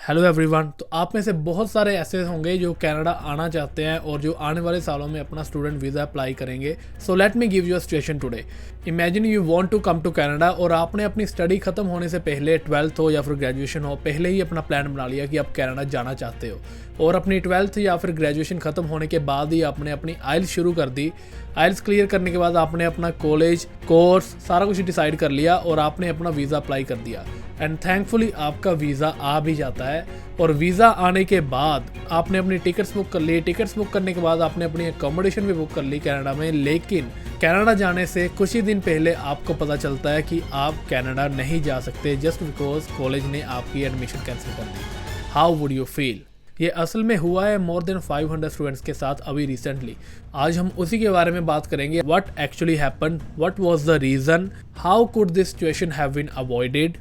Hello everyone. तो आप में से बहुत सारे ऐसे होंगे जो कनाडा आना चाहते हैं और जो आने वाले सालों में अपना स्टूडेंट वीज़ा अप्लाई करेंगे। So let me give you a situation today. Imagine you want to come to Canada और आपने अपनी स्टडी खत्म होने से पहले 12th हो या फिर ग्रेजुएशन हो, पहले ही अपना प्लान बना लिया कि आप कनाडा जाना चाहते हो और अपनी 12th या फिर ग्रेजुएशन ख़त्म होने के बाद ही आपने अपनी आइल्स शुरू कर दी। आइल्स क्लियर करने के बाद आपने अपना कॉलेज कोर्स सारा कुछ डिसाइड कर लिया और आपने अपना वीज़ा अप्लाई कर दिया एंड थैंकफुली आपका वीज़ा आ भी जाता है। और वीज़ा आने के बाद आपने अपनी टिकट्स बुक कर ली। टिकट्स बुक करने के बाद आपने अपनी अकोमोडेशन भी बुक कर ली कनाडा में। लेकिन कनाडा जाने से कुछ ही दिन पहले आपको पता चलता है कि आप कनाडा नहीं जा सकते जस्ट बिकॉज कॉलेज ने आपकी एडमिशन कैंसिल कर दी। How would you feel? ये असल में हुआ है मोर देन 500 स्टूडेंट्स के साथ अभी रिसेंटली। आज हम उसी के बारे में बात करेंगे। What actually happened, what was the reason, how could this situation have been avoided,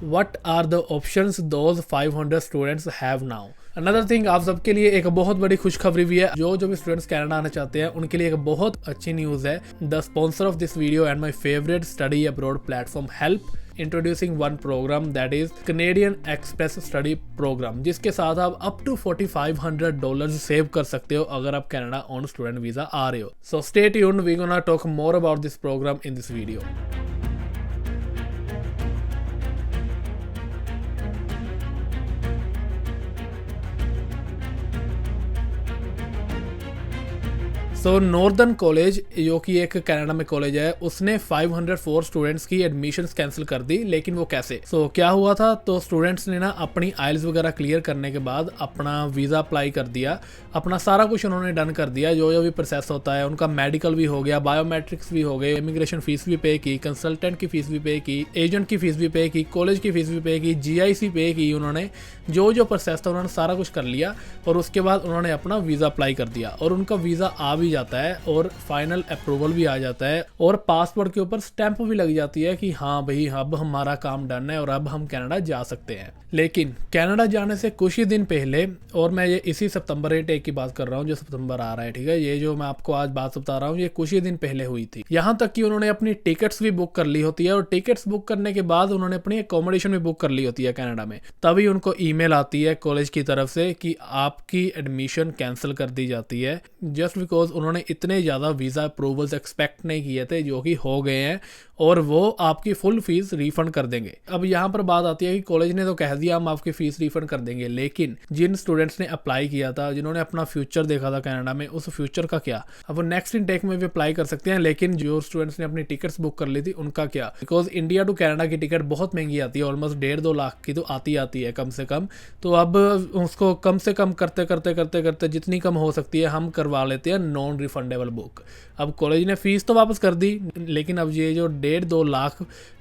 what are the options those 500 students have now. Another thing, आप सबके लिए एक बहुत बड़ी खुशखबरी भी है। जो भी स्टूडेंट्स कनाडा आना चाहते हैं उनके लिए एक बहुत अच्छी न्यूज़ है। The sponsor of this video and my favourite study abroad platform help introducing one programme that is Canadian express study programme, जिसके साथ आप अप टू $4,500 सेव कर सकते हो अगर आप कनाडा ऑन स्टूडेंट वीजा आ रहे हो। So stay tuned, we gonna talk more about this programme in this video. So northern college, जो कि एक कनाडा में कॉलेज है, उसने 504 स्टूडेंट्स की एडमिशन्स कैंसिल कर दी। लेकिन वो कैसे? क्या हुआ था, तो स्टूडेंट्स ने ना अपनी आइल्स वगैरह क्लियर करने के बाद अपना वीज़ा अप्लाई कर दिया। अपना सारा कुछ उन्होंने डन कर दिया, जो भी प्रोसेस होता है। उनका मेडिकल भी हो गया, बायोमेट्रिक्स भी हो गए, इमिग्रेशन फीस भी पे की, कंसल्टेंट की फीस भी पे की, एजेंट की फीस भी पे की, कॉलेज की फीस भी पे की, GIC पे की। उन्होंने जो प्रोसेस था उन्होंने सारा कुछ कर लिया और उसके बाद उन्होंने अपना वीज़ा अप्लाई कर दिया और उनका वीज़ा आ भी जाता है और फाइनल अप्रूवल भी आ जाता है और पासपोर्ट के ऊपर स्टैंप भी लग जाती है कि हाँ भाई, अब हमारा काम डन है और अब हम कनाडा जा सकते हैं। लेकिन कनाडा जाने से कुछ ही दिन पहले, और मैं ये इसी सितंबर 8 की बात कर रहा हूँ, जो सितंबर आ रहा है, ठीक है, ये जो मैं आपको आज बात बता रहा हूँ ये कुछ ही दिन पहले हुई थी। यहाँ तक कि उन्होंने अपनी टिकट्स भी बुक कर ली होती है और टिकट्स बुक करने के बाद उन्होंने अपनी अकोमोडेशन भी बुक कर ली होती है कनाडा में। तभी उनको ईमेल आती है कॉलेज की तरफ से कि आपकी एडमिशन कैंसिल कर दी जाती है जस्ट बिकॉज उन्होंने इतने ज़्यादा वीज़ा अप्रूवल्स एक्सपेक्ट नहीं किए थे, जो कि हो गए हैं और वो आपकी फुल फीस रिफंड कर देंगे। अब यहाँ पर बात आती है कि कॉलेज ने तो कह दिया हम आपकी फीस रिफंड कर देंगे, लेकिन जिन स्टूडेंट्स ने अप्लाई किया था, जिन्होंने अपना फ्यूचर देखा था कनाडा में, उस फ्यूचर का क्या? अब वो नेक्स्ट इनटेक में भी अप्लाई कर सकते हैं, लेकिन जो स्टूडेंट्स ने अपनी टिकट्स बुक कर ली थी उनका क्या? बिकॉज इंडिया टू कनाडा की टिकट बहुत महंगी आती है, ऑलमोस्ट 1.5-2 लाख की तो आती है कम से कम। तो अब उसको कम से कम करते करते करते करते जितनी कम हो सकती है हम करवा लेते हैं नॉन रिफंडेबल बुक। अब कॉलेज ने फीस तो वापस कर दी, लेकिन अब ये जो 1.5-2 लाख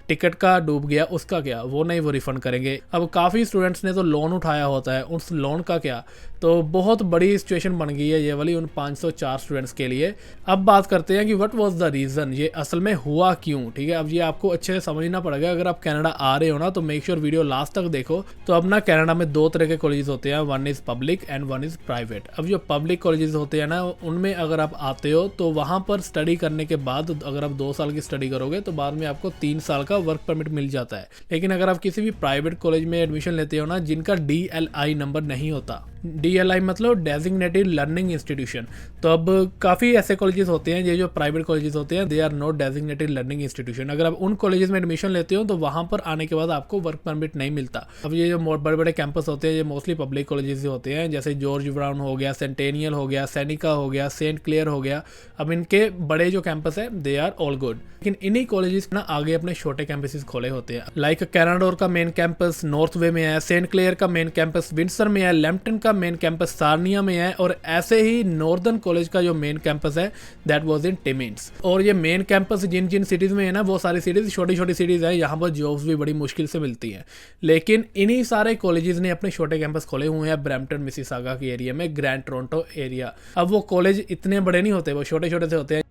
टिकट का डूब गया उसका क्या? वो नहीं, वो रिफंड करेंगे। अब काफ़ी स्टूडेंट्स ने तो लोन उठाया होता है, उस लोन का क्या? तो बहुत बड़ी सिचुएशन बन गई है ये वाली उन 504 स्टूडेंट्स के लिए। अब बात करते हैं कि व्हाट वाज द रीज़न, ये असल में हुआ क्यों, ठीक है। अब ये आपको अच्छे से समझना पड़ेगा। अगर आप कनाडा आ रहे हो ना तो मेक श्योर वीडियो लास्ट तक देखो। तो अब ना कनाडा में 2 तरह के कॉलेजेस होते हैं, one is public and one is private. अब जो पब्लिक कॉलेजेस होते हैं ना, उनमें अगर आप आते हो तो वहाँ पर स्टडी करने के बाद अगर आप 2 साल की स्टडी करोगे तो बाद में आपको 3 साल का वर्क परमिट मिल जाता है। लेकिन अगर आप किसी भी प्राइवेट कॉलेज में एडमिशन लेते हो ना, जिनका DLI नंबर नहीं होता, DLI मतलब डेजिग्नेटेड लर्निंग इंस्टीट्यूशन, तो अब काफ़ी ऐसे कॉलेजेस होते हैं, ये जो प्राइवेट कॉलेजेस होते हैं, they are not designated learning institution. अगर आप उन कॉलेजेस में एडमिशन लेते हो तो वहाँ पर आने के बाद आपको वर्क परमिट नहीं मिलता। अब ये जो बड़े बड़े कैंपस होते हैं ये मोस्टली पब्लिक कॉलेजेस होते हैं, जैसे जॉर्ज ब्राउन हो गया, सेंटेनियल हो गया, सैनिका हो गया, सेंट क्लेयर हो गया। अब इनके बड़े जो कैंपस है दे आर ऑल गुड, लेकिन इन्हीं कॉलेजेस ना आगे अपने छोटे कैंपसेस खोले होते हैं। लाइक कैनाडोर का मेन कैंपस नॉर्थ वे में है, सेंट क्लेयर का मेन कैंपस विंडसर में है, लैम्पटन का मेन कैंपस सार्निया में है, और ऐसे ही नॉर्दर्न कॉलेज का जो मेन कैंपस है दैट वाज इन टिमिन्स। और ये मेन कैंपस जिन जिन सिटीज़ में है ना, वो सारी सिटीज़ छोटी छोटी सिटीज़ है, यहाँ पर जॉब्स भी बड़ी मुश्किल से मिलती हैं। लेकिन इन्हीं सारे कॉलेजेस ने अपने छोटे कैंपस खोले हुए हैं ब्रैम्पटन मिसिसागा के एरिया में, ग्रैंड टोरंटो एरिया। अब वो कॉलेज इतने बड़े नहीं होते, वो छोटे छोटे से होते हैं।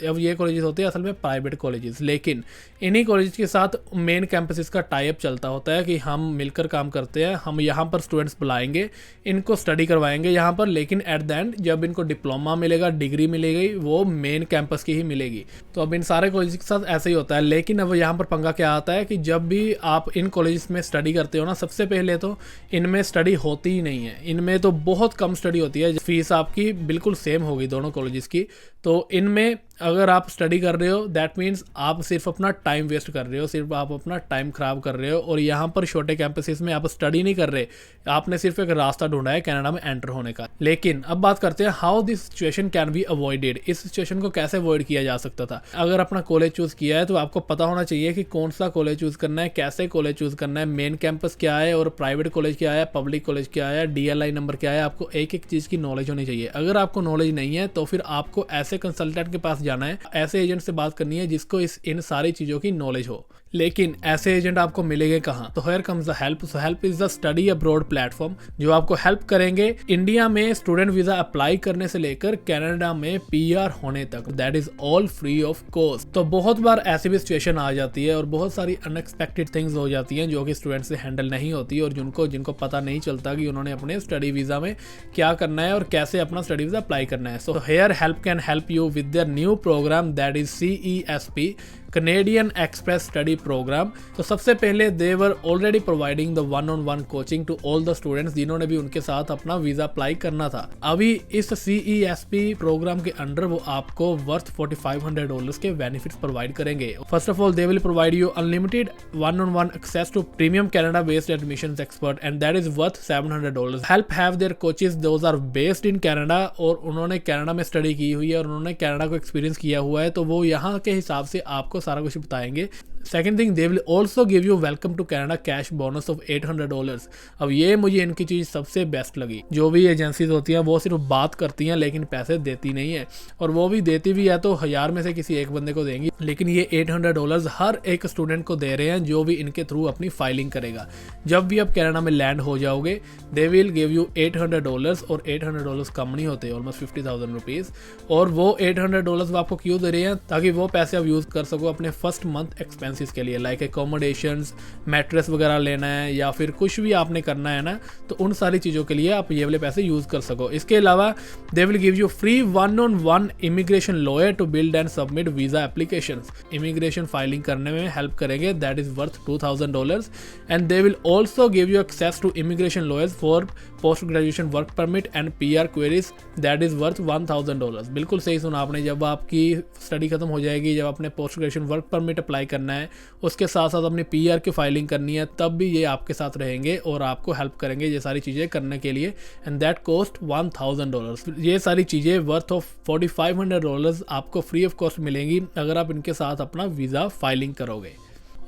अब ये कॉलेजेस होते हैं असल में प्राइवेट कॉलेजेस, लेकिन इन्हीं कॉलेज के साथ मेन कैंपसेस का टाई अप चलता होता है कि हम मिलकर काम करते हैं, हम यहाँ पर स्टूडेंट्स बुलाएंगे, इनको स्टडी करवाएंगे यहाँ पर, लेकिन एट द एंड जब इनको डिप्लोमा मिलेगा, डिग्री मिलेगी, वो मेन कैंपस की ही मिलेगी। तो अब इन सारे कॉलेज के साथ ऐसे ही होता है। लेकिन अब यहाँ पर पंगा क्या आता है कि जब भी आप इन कॉलेज में स्टडी करते हो ना, सबसे पहले तो इनमें स्टडी होती ही नहीं है, इनमें तो बहुत कम स्टडी होती है, फीस आपकी बिल्कुल सेम होगी दोनों कॉलेजेस की। तो इनमें अगर आप स्टडी कर रहे हो दैट मीन्स आप सिर्फ अपना टाइम वेस्ट कर रहे हो, सिर्फ आप अपना टाइम खराब कर रहे हो। और यहाँ पर छोटे कैंपसेस में आप स्टडी नहीं कर रहे, आपने सिर्फ एक रास्ता ढूंढा है कनाडा में एंटर होने का। लेकिन अब बात करते हैं how this situation can be avoided, इस सिचुएशन को कैसे अवॉइड किया जा सकता था। अगर अपना कॉलेज चूज किया है तो आपको पता होना चाहिए कि कौन सा कॉलेज चूज करना है, कैसे कॉलेज चूज करना है, मेन कैंपस क्या है और प्राइवेट कॉलेज क्या है, पब्लिक कॉलेज क्या है, DLI नंबर क्या है। आपको एक एक चीज़ की नॉलेज होनी चाहिए। अगर आपको नॉलेज नहीं है तो फिर आपको ऐसे कंसल्टेंट के पास जाना है, ऐसे एजेंट से बात करनी है जिसको इन सारी चीज़ों की नॉलेज हो। लेकिन ऐसे एजेंट आपको मिलेंगे कहाँ? तो here comes the help. So help is the study abroad platform, जो आपको हेल्प करेंगे इंडिया में स्टूडेंट वीजा अप्लाई करने से लेकर कनाडा में PR होने तक। That is all free of cost. तो बहुत बार ऐसी भी सिचुएशन आ जाती है और बहुत सारी अनएक्सपेक्टेड थिंग्स हो जाती हैं जो कि स्टूडेंट से हैंडल नहीं होती और जिनको पता नहीं चलता कि उन्होंने अपने स्टडी वीजा में क्या करना है और कैसे अपना स्टडी वीजा अप्लाई करना है। So here help can help you with their new program that is CESP, Canadian Express Study Program। तो सबसे पहले they were already providing the 1-on-1 coaching to all the students जिन्होंने भी उनके साथ अपना वीजा अप्लाई करना था। अभी इस CESP प्रोग्राम के अंडर वो आपको वर्थ $4,500 के बेनिफिट्स प्रोवाइड करेंगे। First of all they will provide you unlimited 1-on-1 access to premium Canada based admissions expert and that is worth $700। Help have their coaches those are based in Canada, और उन्होंने Canada में study की हुई है और उन्होंने Canada को experience किया हुआ है, तो वो यहाँ के हिसाब से आपको सारा कुछ बताएंगे। Second thing, they will also give you welcome to Canada cash bonus of $800। अब ये मुझे इनकी चीज़ सबसे बेस्ट लगी। जो भी एजेंसीज होती हैं वो सिर्फ बात करती हैं लेकिन पैसे देती नहीं है, और वो भी देती भी है तो 1000 में से किसी एक बंदे को देंगी, लेकिन ये $800 हर एक स्टूडेंट को दे रहे हैं जो भी इनके थ्रू अपनी फाइलिंग करेगा। जब भी आप कनाडा में लैंड हो जाओगे दे विल गिव यू $800, और $800 कम नहीं होते, ऑलमोस्ट 50,000 रुपीज़। और वो $800 वो आपको क्यों दे रहे हैं? ताकि वो पैसे आप यूज़ कर सको अपने फर्स्ट मंथ एक्सपेंसेस के लिए, लाइक एकोमोडेशंस, मैट्रेस वगैरह लेना है या फिर कुछ भी आपने करना है ना, तो उन सारी चीज़ों के लिए आप ये वाले पैसे यूज़ कर सको। इसके अलावा they will give you free 1-on-1 immigration lawyer to build and submit visa applications. Immigration filing करने में हेल्प करेंगे, that is worth $2,000। And they will also give you access to immigration lawyers for post graduation work permit and PR queries, that is worth $1,000। बिल्कुल सही सुना आपने, जब आपकी study खत्म हो जाएगी, जब आपने post graduation work permit apply करना है, उसके साथ साथ अपनी PR की फाइलिंग करनी है, तब भी ये आपके साथ रहेंगे और आपको हेल्प करेंगे ये सारी चीज़ें करने के लिए। And that cost $1,000। ये सारी चीज़ें वर्थ ऑफ $4,500 आपको फ्री ऑफ कॉस्ट मिलेंगी अगर आप इनके साथ अपना वीज़ा फाइलिंग करोगे।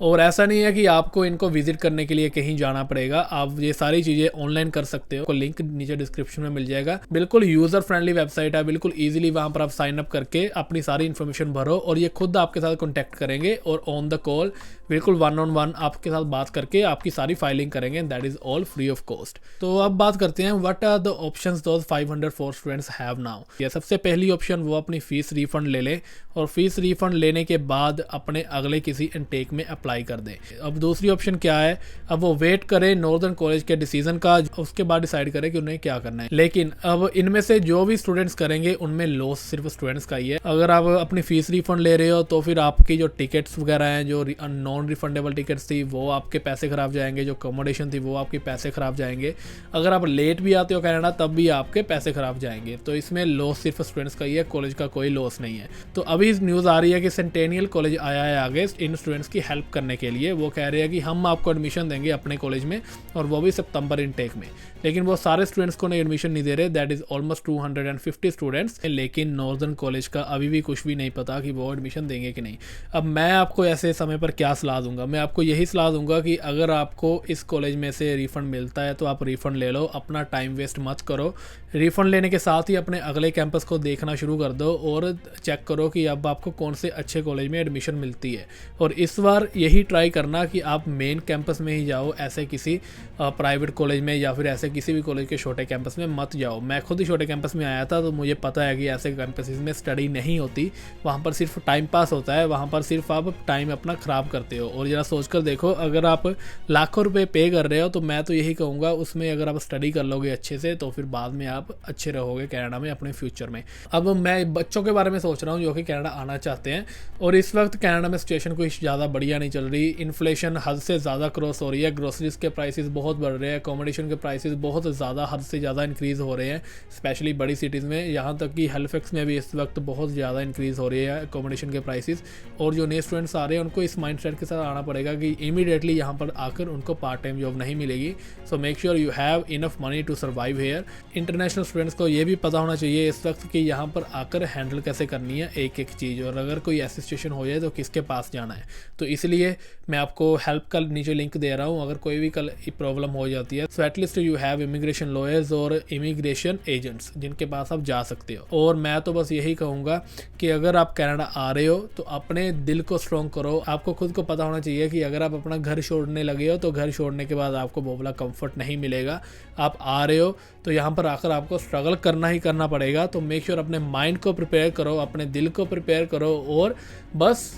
और ऐसा नहीं है कि आपको इनको विजिट करने के लिए कहीं जाना पड़ेगा, आप ये सारी चीज़ें ऑनलाइन कर सकते हो। लिंक नीचे डिस्क्रिप्शन में मिल जाएगा। बिल्कुल यूज़र फ्रेंडली वेबसाइट है, बिल्कुल इजीली वहाँ पर आप साइन अप करके अपनी सारी इन्फॉर्मेशन भरो और ये खुद आपके साथ कॉन्टैक्ट करेंगे और ऑन द कॉल बिल्कुल 1-on-1 आपके साथ बात करके आपकी सारी फाइलिंग करेंगे। That is all free of cost. तो अब बात करते हैं what are the options those 504 students have now. ये सबसे पहली ऑप्शन वो अपनी फीस रिफंड ले ले और फीस रिफंड लेने के बाद अपने अगले किसी इनटेक में अप्लाई कर दें। अब दूसरी ऑप्शन क्या है? अब वो वेट करें नॉर्दर्न कॉलेज के डिसीजन का, उसके बाद डिसाइड करें कि उन्हें क्या करना है। लेकिन अब इनमें से जो भी स्टूडेंट्स करेंगे उनमें लॉस सिर्फ स्टूडेंट्स का ही है। अगर आप अपनी फीस रिफंड ले रहे हो तो फिर आपकी जो टिकट्स वगैरह हैं, जो नॉन रिफंडेबल टिकट्स थी वो आपके पैसे खराब जाएंगे, जो अकोमोडेशन थी वो आपके पैसे खराब जाएंगे। अगर आप लेट भी आते हो कनाडा तब भी आपके पैसे खराब जाएंगे। तो इसमें लॉस सिर्फ स्टूडेंट्स का ही है, कॉलेज का कोई लॉस नहीं है। तो अभी न्यूज़ आ रही है कि सेंटेनियल कॉलेज आया है आगे इन स्टूडेंट्स की हेल्प करने के लिए। वो कह रहे हैं कि हम आपको एडमिशन देंगे अपने कॉलेज में और वो भी सितंबर इनटेक में, लेकिन वो सारे स्टूडेंट्स को एडमिशन नहीं दे रहे। That is almost 250 students. लेकिन नॉर्दर्न कॉलेज का अभी भी कुछ भी नहीं पता कि वो एडमिशन देंगे कि नहीं। अब मैं आपको ऐसे समय पर क्या सलाह दूंगा? मैं आपको यही सलाह दूंगा कि अगर आपको इस कॉलेज में से रिफ़ंड मिलता है तो आप रिफ़ंड ले लो, अपना टाइम वेस्ट मत करो। रिफ़ंड लेने के साथ ही अपने अगले कैंपस को देखना शुरू कर दो और चेक करो कि अब आपको कौन से अच्छे कॉलेज में एडमिशन मिलती है। और इस बार यही ट्राई करना कि आप मेन कैंपस में ही जाओ, ऐसे किसी प्राइवेट कॉलेज में या फिर ऐसे किसी भी कॉलेज के छोटे कैंपस में मत जाओ। मैं खुद ही छोटे कैंपस में आया था तो मुझे पता है कि ऐसे कैंपस में स्टडी नहीं होती, वहाँ पर सिर्फ टाइम पास होता है, वहाँ पर सिर्फ आप टाइम अपना ख़राब करते हो। और ज़रा सोच कर देखो, अगर आप लाखों रुपए पे कर रहे हो तो मैं तो यही कहूँगा उसमें अगर आप स्टडी कर लोगे अच्छे से तो फिर बाद में आप अच्छे रहोगे कनाडा में अपने फ्यूचर में। अब मैं बच्चों के बारे में सोच रहा हूँ जो कि कनाडा आना चाहते हैं, और इस वक्त कनाडा में सिचुएशन कोई ज़्यादा बढ़िया नहीं चल रही। इन्फ्लेशन हद से ज़्यादा क्रॉस हो रही है, ग्रोसरीज के प्राइसेस बहुत बढ़ रहे हैं, अकोमोडेशन के प्राइसेस बहुत ज़्यादा हद से ज़्यादा इंक्रीज़ हो रहे हैं, स्पेशली बड़ी सिटीज़ में। यहाँ तक कि हैलिफैक्स में भी इस वक्त बहुत ज़्यादा इंक्रीज़ हो रही है अकोमोडेशन के प्राइसेस। और जो नए स्टूडेंट्स आ रहे हैं उनको इस माइंडसेट के साथ आना पड़ेगा कि इमीडिएटली यहाँ पर आकर उनको पार्ट टाइम जॉब नहीं मिलेगी। So make sure you have enough money to survive here. International students को ये भी पता होना चाहिए इस वक्त कि यहाँ पर आकर हैंडल कैसे करनी है एक एक चीज़, और अगर कोई ऐसी सिचुएशन हो जाए तो किसके पास जाना है। तो इसलिए मैं आपको हेल्प का नीचे लिंक दे रहा हूँ, अगर कोई भी कल प्रॉब्लम हो जाती है। So at least you have immigration lawyers और इमिग्रेशन एजेंट्स जिनके पास आप जा सकते हो। और मैं तो बस यही कहूँगा कि अगर आप कनाडा आ रहे हो तो अपने दिल को स्ट्रॉन्ग करो। आपको खुद को पता होना चाहिए कि अगर आप अपना घर छोड़ने लगे हो तो घर छोड़ने के बाद आपको वो वाला कंफर्ट नहीं मिलेगा। आप आ रहे हो तो यहाँ पर आकर आपको स्ट्रगल करना ही करना पड़ेगा। तो मेक श्योर अपने माइंड को प्रिपेयर करो, अपने दिल को प्रिपेयर करो और बस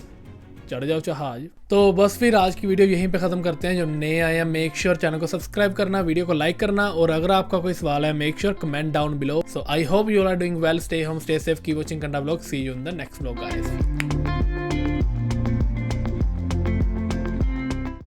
चढ़ जाओ जहाज। तो बस फिर आज की वीडियो यहीं पे ख़त्म करते हैं। जो नए आए हैं मेक श्योर चैनल को सब्सक्राइब करना, वीडियो को लाइक करना, और अगर आपका कोई सवाल है make sure comment down below. So I hope you are doing well, stay home, stay safe, keep watching Canada vlog, see you in the next vlog guys.